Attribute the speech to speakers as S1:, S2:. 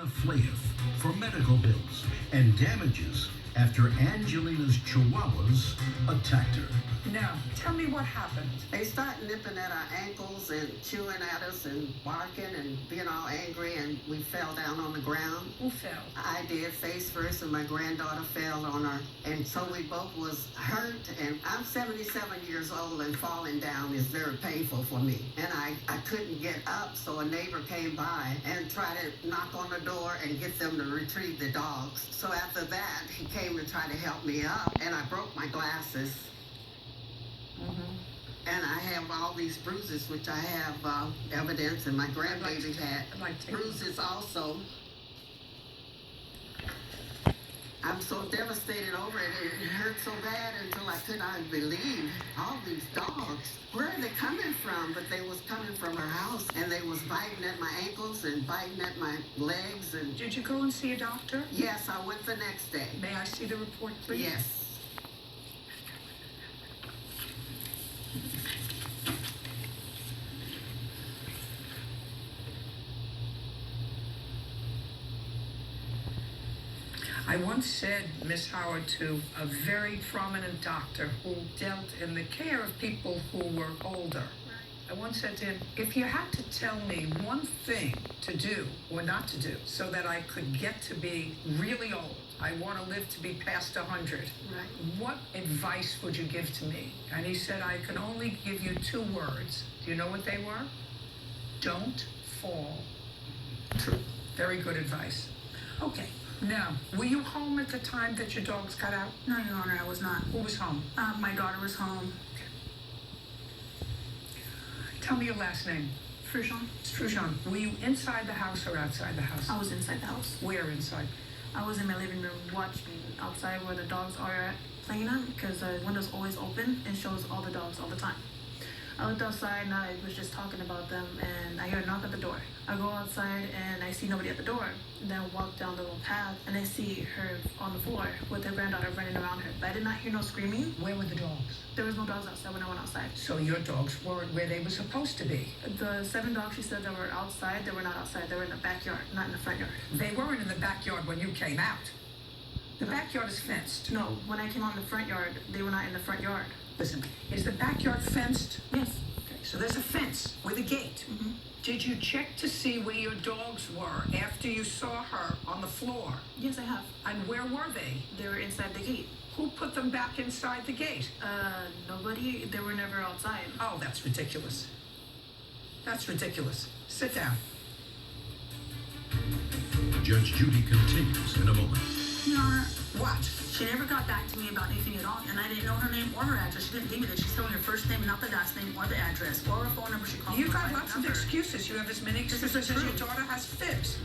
S1: a plaintiff for medical bills and damages after Angelina's chihuahuas attacked her.
S2: Now, tell me what happened.
S3: They start nipping at our ankles and chewing at us and barking and being all angry, and we fell down on the ground.
S2: Who fell?
S3: I did face first, and my granddaughter fell on her, and so we both was hurt. And I'm 77 years old, and falling down is very painful for me. And I couldn't get up, so a neighbor came by and tried to knock on the door and get them to retrieve the dogs. So after that, he came to try to help me up, and I broke my glasses. And I have all these bruises, which I have evidence, and my grandbaby had bruises also. I'm so devastated over it. It hurt so bad until I could not believe all these dogs. Where are they coming from? But they was coming from her house, and they was biting at my ankles and biting at my legs. And
S2: Did you go and see a doctor?
S3: yes, I went the next day.
S2: May I see the report, please?
S3: Yes.
S2: I once said, Miss Howard, to a very prominent doctor who dealt in the care of people who were older. I once said to him, if you had to tell me one thing to do or not to do so that I could get to be really old, I want to live to be past 100,
S3: Right.
S2: what advice would you give to me? And he said, I can only give you 2 words. Do you know what they were? Don't fall.
S3: True.
S2: Very good advice. Okay. Now, were you home at the time that your dogs got out?
S4: No, Your Honor, I was not.
S2: Who was home?
S4: My daughter was home.
S2: Tell me your last name.
S4: Fruchon.
S2: Strujon. Were you inside the house or outside the house?
S4: I was inside the house.
S2: Where inside?
S4: I was in my living room watching outside where the dogs are playing at, because the window's always open and shows all the dogs all the time. I looked outside and I was just talking about them, and I hear a knock at the door. I go outside and I see nobody at the door. And then I walk down the little path and I see her on the floor with her granddaughter running around her. But I did not hear no screaming.
S2: Where were the dogs?
S4: There was no dogs outside when I went outside.
S2: So your dogs weren't where they were supposed to be.
S4: The 7 dogs she said that were outside, they were not outside. They were in the backyard, not in the front yard.
S2: They weren't in the backyard when you came out. The backyard is fenced.
S4: No, when I came out in the front yard, they were not in the front yard.
S2: Listen, is the backyard fenced?
S4: Yes.
S2: Okay, so there's a fence with a gate.
S4: Mm-hmm.
S2: Did you check to see where your dogs were after you saw her on the floor?
S4: Yes, I have.
S2: And where were they?
S4: They were inside the gate.
S2: Who put them back inside the gate?
S4: Nobody. They were never outside.
S2: Oh, that's ridiculous. That's ridiculous. Sit down.
S1: Judge Judy continues in a moment.
S4: Your Honor,
S2: What?
S4: she never got back to me about anything at all, and I didn't know her name or her address. She didn't give me that. She's telling her first name, not the last name, or the address, or her phone number. She called me.
S2: You got lots of excuses. You have as many excuses as your daughter has fibs.